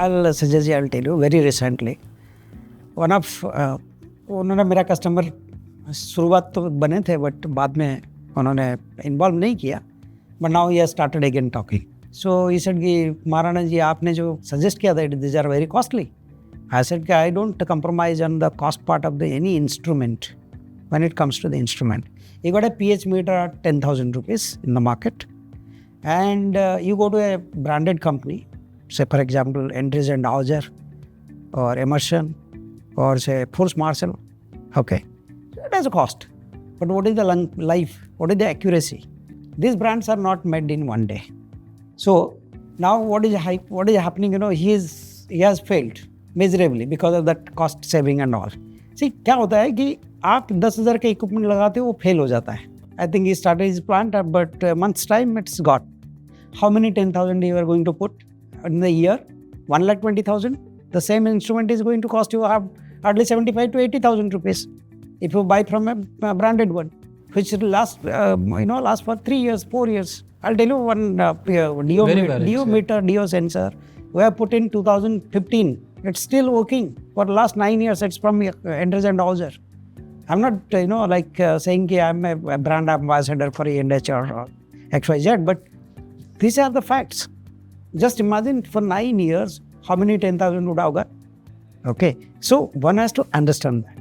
I'll suggest you, I'll tell you very recently. One of उन्होंने मेरा customer शुरुआत तो बने थे बट बाद में उन्होंने इन्वॉल्व नहीं किया, but now he started again talking. So he said कि महाराणा जी आपने जो सजेस्ट किया था this are very costly. I said कि I don't compromise on the cost part of the any instrument when it comes to the instrument. You got a pH meter at 10,000 rupees in the market, and you go to a branded company, say for example Endres and Auger or Emerson or say Force Marshall. Okay, it has a cost, but what is the life? What is the accuracy? These brands are not made in one day. So now what is happening? He has failed miserably because of that cost saving and all. See, क्या होता है कि आप 10,000 का equipment लगाते हो वो fail हो जाता है. I think he started his plant but months time it's got. How many 10,000 you are going to put in the year? 1,20,000. The same instrument is going to cost you hardly 75 to 80,000 rupees if you buy from a branded one, which will last for 3 years, 4 years. I'll tell you one DO sensor we have put in 2015. It's still working for the last 9 years. It's from Endres and Auger. I'm not, saying that I'm a brand ambassador for ENH or XYZ, but these are the facts. Just imagine for 9 years, how many 10,000 would have got? Okay, so one has to understand that.